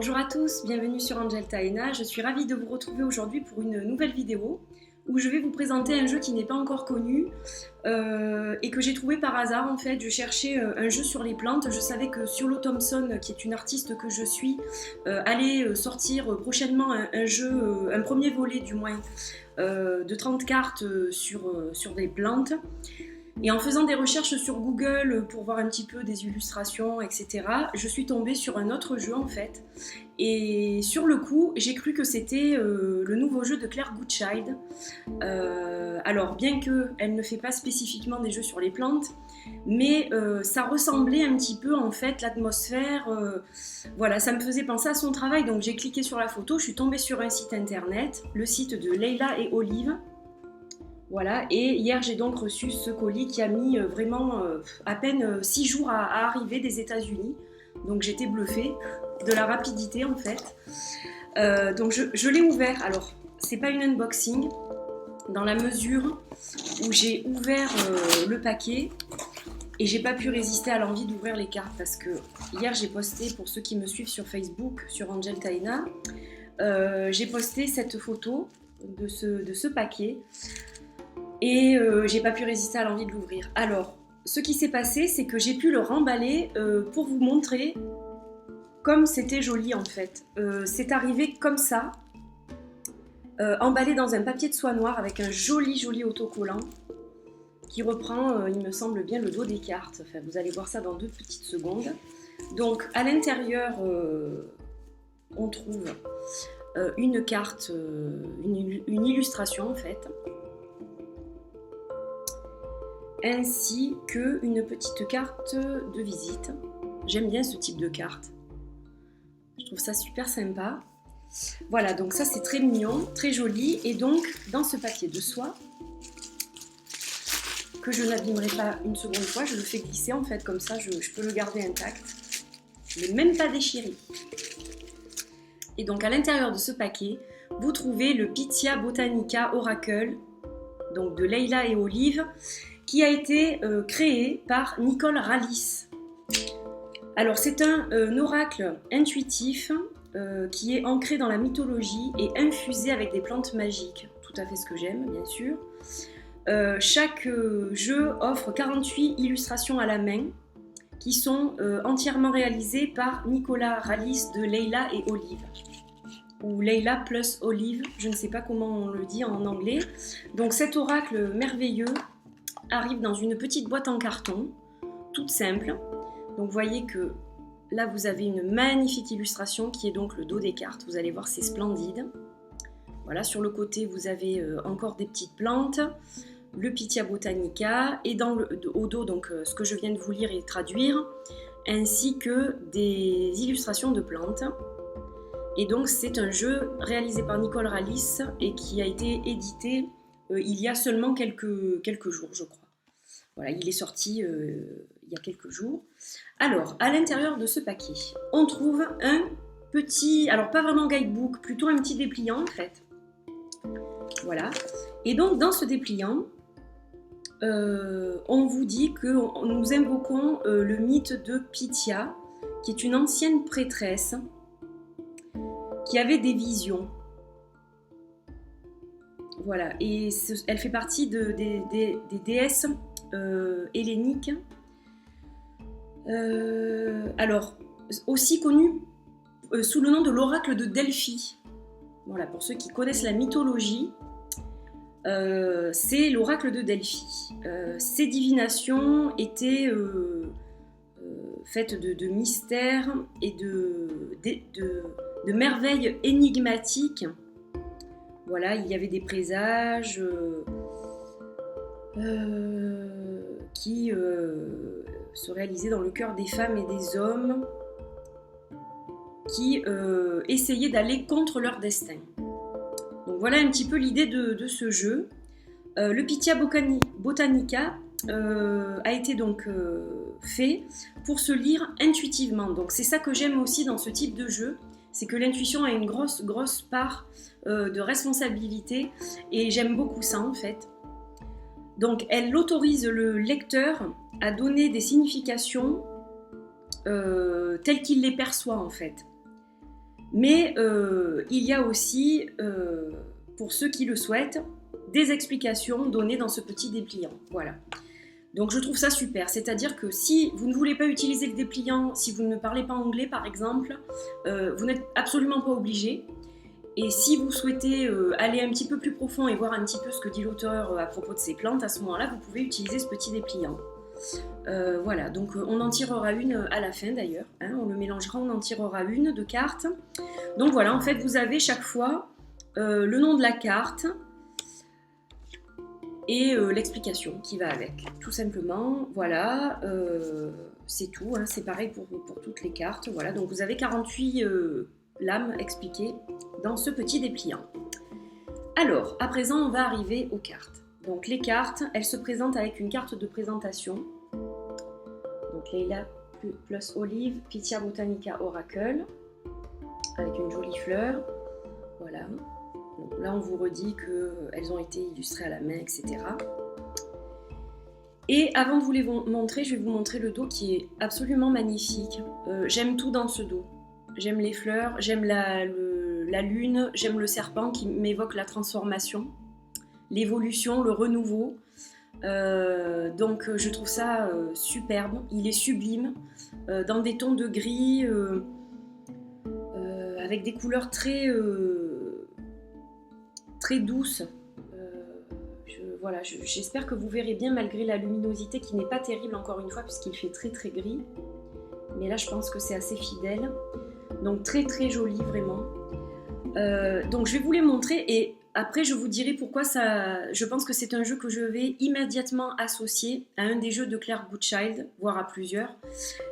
Bonjour à tous, bienvenue sur Angeltaena. Je suis ravie de vous retrouver aujourd'hui pour une nouvelle vidéo où je vais vous présenter un jeu qui n'est pas encore connu et que j'ai trouvé par hasard en fait. Je cherchais un jeu sur les plantes. Je savais que Siolo Thompson, qui est une artiste que je suis, allait sortir prochainement un jeu, un premier volet du moins, de 30 cartes sur des plantes. Et en faisant des recherches sur Google pour voir un petit peu des illustrations, etc., je suis tombée sur un autre jeu en fait. Et sur le coup, j'ai cru que c'était le nouveau jeu de Claire Goodchild. Alors, bien qu'elle ne fait pas spécifiquement des jeux sur les plantes, mais ça ressemblait un petit peu en fait, l'atmosphère. Voilà, ça me faisait penser à son travail. Donc j'ai cliqué sur la photo, je suis tombée sur un site internet, le site de Leila et Olive. Voilà, et hier j'ai donc reçu ce colis qui a mis vraiment à peine 6 jours à arriver des États-Unis. Donc j'étais bluffée de la rapidité en fait. Donc je l'ai ouvert. Alors, c'est pas une unboxing, dans la mesure où j'ai ouvert le paquet et j'ai pas pu résister à l'envie d'ouvrir les cartes parce que hier j'ai posté, pour ceux qui me suivent sur Facebook, sur Angeltaena, j'ai posté cette photo de ce paquet. Et j'ai pas pu résister à l'envie de l'ouvrir. Alors, ce qui s'est passé, c'est que j'ai pu le remballer pour vous montrer comme c'était joli en fait. C'est arrivé comme ça, emballé dans un papier de soie noire avec un joli autocollant qui reprend, il me semble bien, le dos des cartes. Enfin, vous allez voir ça dans 2 petites secondes. Donc, à l'intérieur, on trouve une carte, une illustration en fait, ainsi qu'une petite carte de visite. J'aime bien ce type de carte. Je trouve ça super sympa. Voilà, donc ça c'est très mignon, très joli. Et donc, dans ce papier de soie, que je n'abîmerai pas une seconde fois, je le fais glisser en fait, comme ça je peux le garder intact. Je ne l'ai même pas déchiré. Et donc à l'intérieur de ce paquet, vous trouvez le Pythia Botanica Oracle, donc de Leila et Olive, qui a été créé par Nicole Rallis. Alors c'est un oracle intuitif qui est ancré dans la mythologie et infusé avec des plantes magiques. Tout à fait ce que j'aime, bien sûr. Chaque jeu offre 48 illustrations à la main qui sont entièrement réalisées par Nicolas Rallis de Leila et Olive. Ou Leila plus Olive, je ne sais pas comment on le dit en anglais. Donc cet oracle merveilleux arrive dans une petite boîte en carton, toute simple. Donc vous voyez que là vous avez une magnifique illustration qui est donc le dos des cartes. Vous allez voir, c'est splendide. Voilà, sur le côté vous avez encore des petites plantes, le Pythia Botanica, et au dos, donc ce que je viens de vous lire et traduire, ainsi que des illustrations de plantes. Et donc c'est un jeu réalisé par Nicole Rallis et qui a été édité il y a seulement quelques jours, je crois. Voilà, il est sorti il y a quelques jours. Alors, à l'intérieur de ce paquet, on trouve un petit, alors pas vraiment guidebook, plutôt un petit dépliant en fait. Voilà. Et donc, dans ce dépliant, on vous dit que nous invoquons le mythe de Pythia, qui est une ancienne prêtresse qui avait des visions. Voilà, et elle fait partie des déesses helléniques. Alors, aussi connue sous le nom de l'oracle de Delphi. Voilà, pour ceux qui connaissent la mythologie, c'est l'oracle de Delphi. Ces divinations étaient faites de mystères et de merveilles énigmatiques. Voilà, il y avait des présages qui se réalisaient dans le cœur des femmes et des hommes qui essayaient d'aller contre leur destin. Donc voilà un petit peu l'idée de ce jeu. Le Pythia Botanica a été donc fait pour se lire intuitivement. Donc c'est ça que j'aime aussi dans ce type de jeu, c'est que l'intuition a une grosse part de responsabilité et j'aime beaucoup ça en fait. Donc elle autorise le lecteur à donner des significations telles qu'il les perçoit en fait. Mais il y a aussi, pour ceux qui le souhaitent, des explications données dans ce petit dépliant. Voilà. Donc je trouve ça super, c'est-à-dire que si vous ne voulez pas utiliser le dépliant, si vous ne parlez pas anglais par exemple, vous n'êtes absolument pas obligé. Et si vous souhaitez aller un petit peu plus profond et voir un petit peu ce que dit l'auteur à propos de ces plantes, à ce moment-là, vous pouvez utiliser ce petit dépliant. Voilà, donc on en tirera une à la fin d'ailleurs, hein, on le mélangera, on en tirera une de carte. Donc voilà, en fait, vous avez chaque fois le nom de la carte et l'explication qui va avec, tout simplement. Voilà, c'est tout, hein, c'est pareil pour toutes les cartes. Voilà, donc vous avez 48 lames expliquées dans ce petit dépliant. Alors, à présent, on va arriver aux cartes. Donc les cartes, elles se présentent avec une carte de présentation. Donc Leila plus Olive, Pythia Botanica Oracle, avec une jolie fleur. Voilà. Donc là, on vous redit qu'elles ont été illustrées à la main, etc. Et avant de vous les montrer, je vais vous montrer le dos qui est absolument magnifique. J'aime tout dans ce dos. J'aime les fleurs, j'aime la lune, j'aime le serpent qui m'évoque la transformation, l'évolution, le renouveau. Donc je trouve ça superbe, il est sublime, dans des tons de gris, avec des couleurs très douces. Voilà, j'espère que vous verrez bien malgré la luminosité qui n'est pas terrible encore une fois puisqu'il fait très très gris. Mais là je pense que c'est assez fidèle. Donc très très joli vraiment. Donc je vais vous les montrer et après je vous dirai pourquoi ça. Je pense que c'est un jeu que je vais immédiatement associer à un des jeux de Claire Goodchild, voire à plusieurs.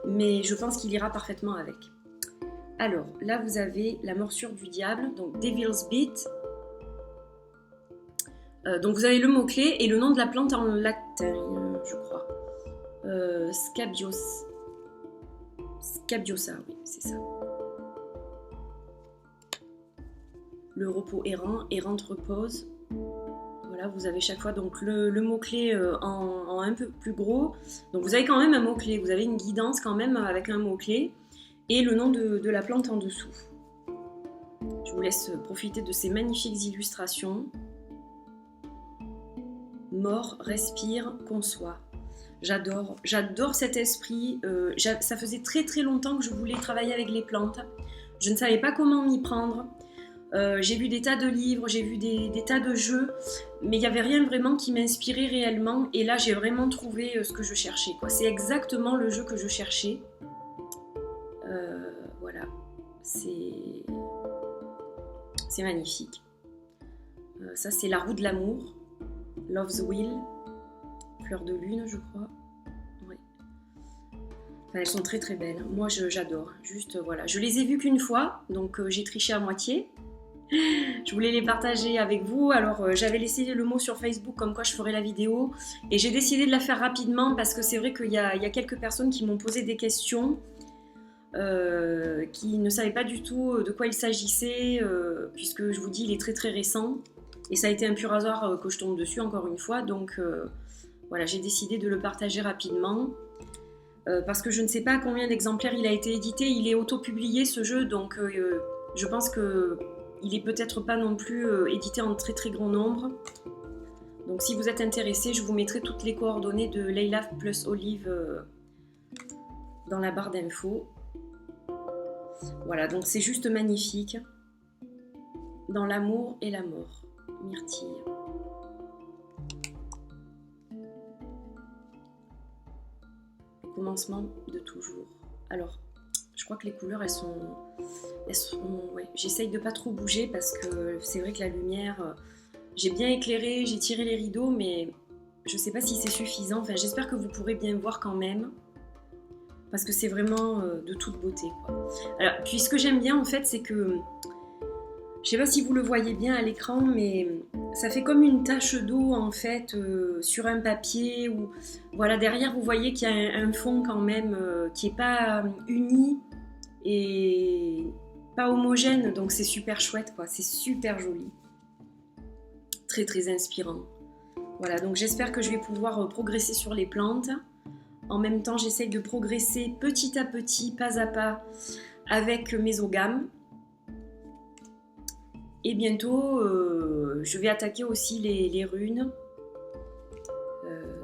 Mais je pense qu'il ira parfaitement avec. Alors là vous avez la morsure du diable, donc Devil's Bite. Donc vous avez le mot-clé et le nom de la plante en latin, je crois. Scabiosa, oui, c'est ça. Le repos errant, errante repose. Voilà, vous avez chaque fois donc le mot-clé en un peu plus gros. Donc vous avez quand même un mot-clé, vous avez une guidance quand même avec un mot-clé et le nom de la plante en dessous. Je vous laisse profiter de ces magnifiques illustrations. Mort, respire, conçoit. J'adore cet esprit. Ça faisait très très longtemps que je voulais travailler avec les plantes. Je ne savais pas comment m'y prendre. J'ai vu des tas de livres, j'ai vu des tas de jeux, mais il n'y avait rien vraiment qui m'inspirait réellement. Et là, j'ai vraiment trouvé ce que je cherchais, quoi. C'est exactement le jeu que je cherchais. Voilà, c'est magnifique. Ça, c'est la roue de l'amour. Love's Wheel, fleur de lune, je crois. Ouais. Enfin, elles sont très très belles. Moi, j'adore. Juste, voilà. Je les ai vues qu'une fois, donc j'ai triché à moitié. Je voulais les partager avec vous. Alors, j'avais laissé le mot sur Facebook comme quoi je ferais la vidéo. Et j'ai décidé de la faire rapidement parce que c'est vrai qu'il y a quelques personnes qui m'ont posé des questions. Qui ne savaient pas du tout de quoi il s'agissait, puisque je vous dis, il est très très récent. Et ça a été un pur hasard que je tombe dessus encore une fois, donc voilà, j'ai décidé de le partager rapidement, parce que je ne sais pas combien d'exemplaires il a été édité, il est auto-publié ce jeu, donc je pense qu'il est peut-être pas non plus édité en très très grand nombre. Donc si vous êtes intéressé, je vous mettrai toutes les coordonnées de Leila plus Olive dans la barre d'infos. Voilà, donc c'est juste magnifique. Dans l'amour et la mort. Myrtille. Le commencement de toujours. Alors, je crois que les couleurs, elles sont ouais. J'essaye de pas trop bouger parce que c'est vrai que la lumière, j'ai bien éclairé, j'ai tiré les rideaux, mais je sais pas si c'est suffisant. Enfin, j'espère que vous pourrez bien voir quand même. Parce que c'est vraiment de toute beauté, quoi. Alors, puis ce que j'aime bien, en fait, c'est que je sais pas si vous le voyez bien à l'écran, mais ça fait comme une tache d'eau en fait sur un papier. Ou voilà, derrière vous voyez qu'il y a un fond quand même qui est pas uni et pas homogène, donc c'est super chouette, quoi. C'est super joli, très très inspirant. Voilà, donc j'espère que je vais pouvoir progresser sur les plantes. En même temps, j'essaye de progresser petit à petit, pas à pas, avec mes ogames. Et bientôt, je vais attaquer aussi les runes,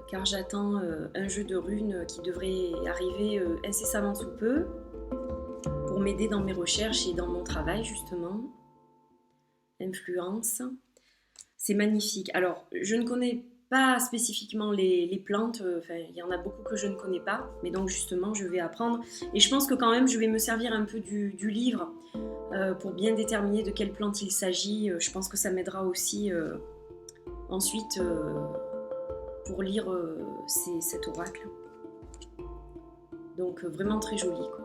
car j'attends un jeu de runes qui devrait arriver incessamment sous peu, pour m'aider dans mes recherches et dans mon travail justement. Influence. C'est magnifique. Alors, je ne connais pas spécifiquement les plantes, il y en a beaucoup que je ne connais pas, mais donc justement je vais apprendre. Et je pense que quand même je vais me servir un peu du livre pour bien déterminer de quelle plante il s'agit. Je pense que ça m'aidera aussi ensuite pour lire cet oracle. Donc vraiment très joli, quoi.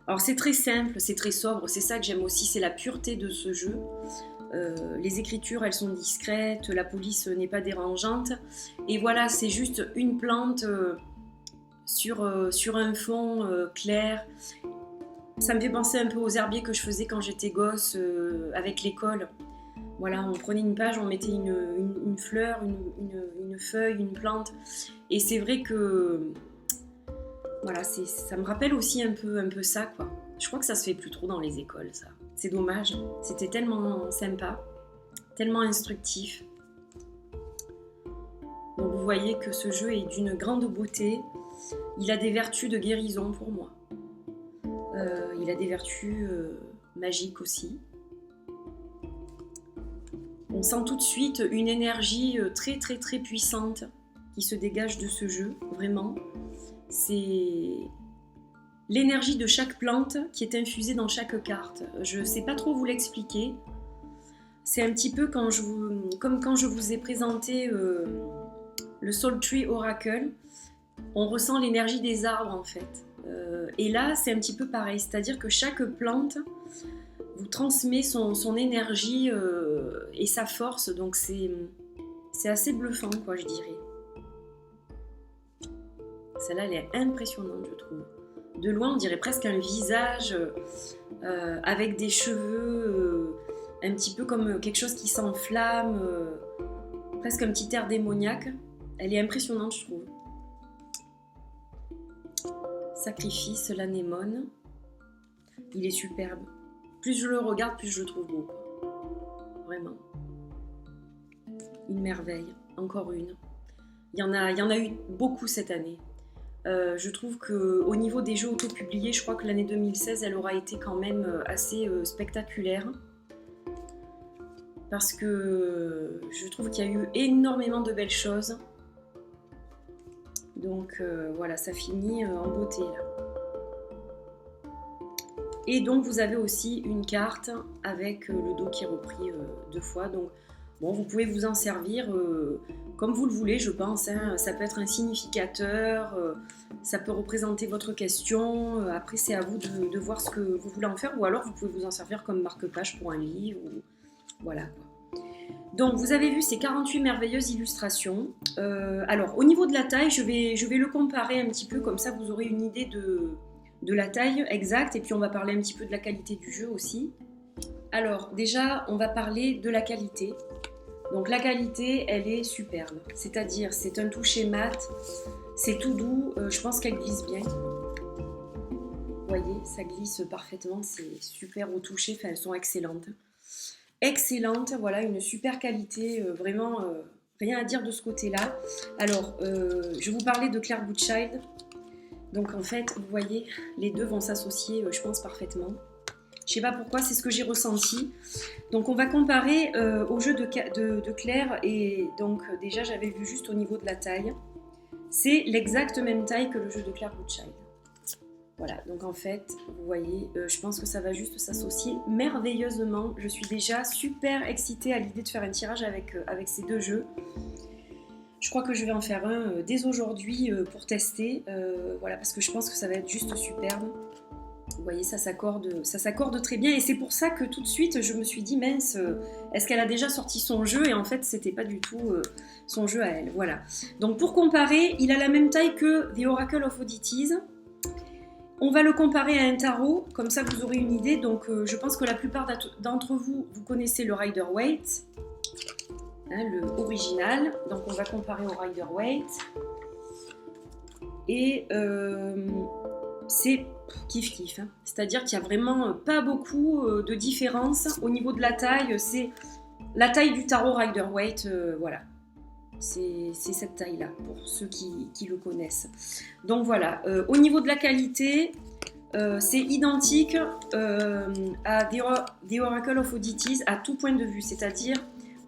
Alors c'est très simple, c'est très sobre, c'est ça que j'aime aussi, c'est la pureté de ce jeu. Les écritures, elles sont discrètes, la police n'est pas dérangeante. Et voilà, c'est juste une plante sur un fond clair. Ça me fait penser un peu aux herbiers que je faisais quand j'étais gosse avec l'école. Voilà, on prenait une page, on mettait une fleur, une feuille, une plante. Et c'est vrai que voilà, ça me rappelle aussi un peu ça, quoi. Je crois que ça se fait plus trop dans les écoles, ça. C'est dommage. C'était tellement sympa, tellement instructif. Donc vous voyez que ce jeu est d'une grande beauté. Il a des vertus de guérison pour moi. Il a des vertus magiques aussi. On sent tout de suite une énergie très très très puissante qui se dégage de ce jeu, vraiment. C'est l'énergie de chaque plante qui est infusée dans chaque carte. Je ne sais pas trop vous l'expliquer. C'est un petit peu comme quand je vous ai présenté le Soul Tree Oracle. On ressent l'énergie des arbres en fait. Et là, c'est un petit peu pareil. C'est-à-dire que chaque plante vous transmet son énergie et sa force. Donc c'est assez bluffant, quoi, je dirais. Celle-là, elle est impressionnante, je trouve. De loin, on dirait presque un visage avec des cheveux, un petit peu comme quelque chose qui s'enflamme, presque un petit air démoniaque. Elle est impressionnante, je trouve. Sacrifice, l'anémone. Il est superbe. Plus je le regarde, plus je le trouve beau. Vraiment. Une merveille. Encore une. Il y en a eu beaucoup cette année. Je trouve qu'au niveau des jeux auto-publiés, je crois que l'année 2016, elle aura été quand même assez spectaculaire. Parce que je trouve qu'il y a eu énormément de belles choses. Donc voilà, ça finit en beauté là. Et donc vous avez aussi une carte avec le dos qui est repris 2 fois. Donc bon, vous pouvez vous en servir comme vous le voulez, je pense. Hein. Ça peut être un significateur, ça peut représenter votre question. Après, c'est à vous de voir ce que vous voulez en faire. Ou alors, vous pouvez vous en servir comme marque-page pour un livre. Voilà, quoi. Donc, vous avez vu ces 48 merveilleuses illustrations. Alors, au niveau de la taille, je vais le comparer un petit peu. Comme ça, vous aurez une idée de la taille exacte. Et puis, on va parler un petit peu de la qualité du jeu aussi. Alors, déjà, on va parler de la qualité. Donc la qualité, elle est superbe. C'est-à-dire, c'est un toucher mat, c'est tout doux, je pense qu'elle glisse bien. Vous voyez, ça glisse parfaitement, c'est super au toucher, enfin, elles sont excellentes. Excellentes, voilà, une super qualité, vraiment rien à dire de ce côté-là. Alors, je vous parlais de Claire Goodchild. Donc en fait, vous voyez, les deux vont s'associer, je pense, parfaitement. Je sais pas pourquoi, c'est ce que j'ai ressenti. Donc on va comparer au jeu de Claire. Et donc déjà j'avais vu juste au niveau de la taille. C'est l'exacte même taille que le jeu de Claire Goodchild. Voilà, donc en fait, vous voyez, je pense que ça va juste s'associer merveilleusement. Je suis déjà super excitée à l'idée de faire un tirage avec ces deux jeux. Je crois que je vais en faire un dès aujourd'hui pour tester. Voilà, parce que je pense que ça va être juste superbe. Vous voyez, ça s'accorde très bien et c'est pour ça que tout de suite je me suis dit mince, est-ce qu'elle a déjà sorti son jeu? Et en fait c'était pas du tout son jeu à elle, voilà. Donc pour comparer, il a la même taille que The Oracle of Oddities. On va le comparer à un tarot, comme ça vous aurez une idée. Donc je pense que la plupart d'entre vous, vous connaissez le Rider-Waite, hein, le original. Donc on va comparer au Rider-Waite. Et c'est kiff-kiff. Hein. C'est-à-dire qu'il n'y a vraiment pas beaucoup de différence. Au niveau de la taille, c'est la taille du tarot Rider-Waite, voilà. C'est cette taille-là, pour ceux qui le connaissent. Donc voilà, au niveau de la qualité, c'est identique à The Oracle of Oddities à tout point de vue, c'est-à-dire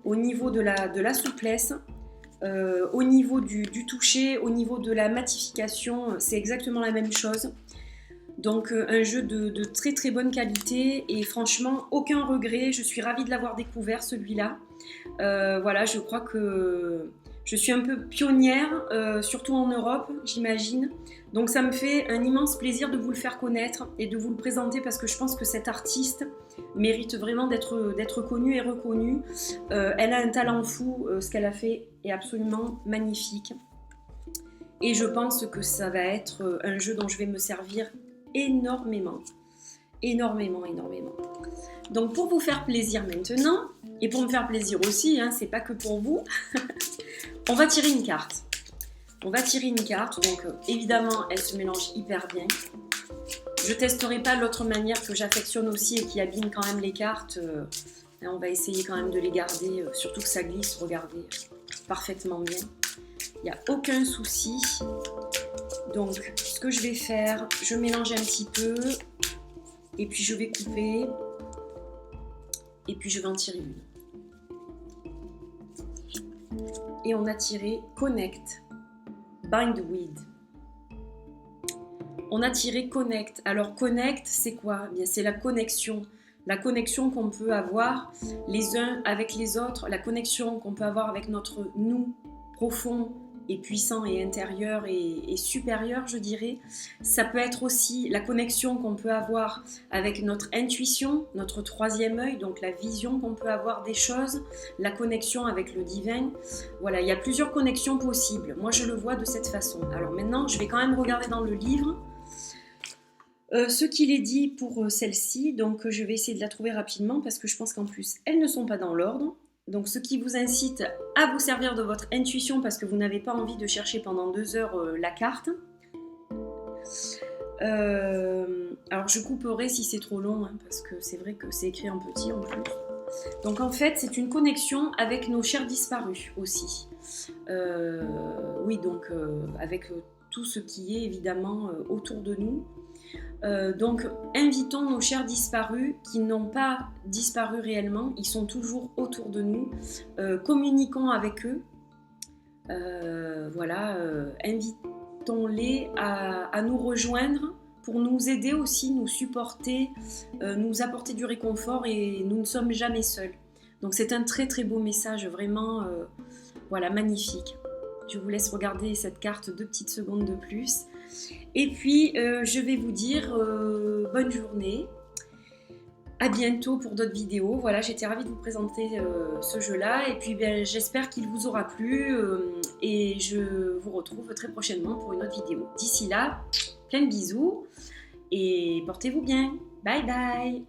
au niveau de la souplesse, au niveau du toucher, au niveau de la matification, c'est exactement la même chose. Donc un jeu de très très bonne qualité et franchement aucun regret, je suis ravie de l'avoir découvert celui-là. Voilà, je crois que je suis un peu pionnière, surtout en Europe, j'imagine. Donc ça me fait un immense plaisir de vous le faire connaître et de vous le présenter parce que je pense que cette artiste mérite vraiment d'être connue et reconnue. Elle a un talent fou, ce qu'elle a fait est absolument magnifique. Et je pense que ça va être un jeu dont je vais me servir énormément. Énormément. Donc pour vous faire plaisir maintenant, et pour me faire plaisir aussi, hein, c'est pas que pour vous, on va tirer une carte. Donc évidemment elle se mélange hyper bien. Je testerai pas l'autre manière que j'affectionne aussi et qui abîme quand même les cartes. On va essayer quand même de les garder, surtout que ça glisse, regardez, parfaitement bien. Il n'y a aucun souci. Donc ce que je vais faire, je mélange un petit peu. Et puis je vais couper. Et puis je vais en tirer une. Et on a tiré Connect, Bind With. On a tiré Connect. Alors Connect, c'est quoi? Bien, c'est la connexion. La connexion qu'on peut avoir les uns avec les autres. La connexion qu'on peut avoir avec notre nous profond et puissant et intérieur et supérieur, je dirais. Ça peut être aussi la connexion qu'on peut avoir avec notre intuition, notre troisième œil, donc la vision qu'on peut avoir des choses, la connexion avec le divin. Voilà, il y a plusieurs connexions possibles. Moi, je le vois de cette façon. Alors maintenant, je vais quand même regarder dans le livre ce qu'il est dit pour celle-ci. Donc, je vais essayer de la trouver rapidement parce que je pense qu'en plus, elles ne sont pas dans l'ordre. Donc ce qui vous incite à vous servir de votre intuition parce que vous n'avez pas envie de chercher pendant 2 heures la carte. Alors je couperai si c'est trop long, hein, parce que c'est vrai que c'est écrit en petit en plus. Donc en fait c'est une connexion avec nos chers disparus aussi. Oui, donc avec tout ce qui est évidemment autour de nous. Donc invitons nos chers disparus qui n'ont pas disparu réellement, ils sont toujours autour de nous, communiquons avec eux, voilà, invitons-les à nous rejoindre pour nous aider aussi, nous supporter, nous apporter du réconfort et nous ne sommes jamais seuls. Donc c'est un très très beau message, vraiment, voilà, magnifique. Je vous laisse regarder cette carte 2 petites secondes de plus. Et puis, je vais vous dire bonne journée. À bientôt pour d'autres vidéos. Voilà, j'étais ravie de vous présenter ce jeu-là. Et puis, j'espère qu'il vous aura plu. Et je vous retrouve très prochainement pour une autre vidéo. D'ici là, plein de bisous. Et portez-vous bien. Bye bye.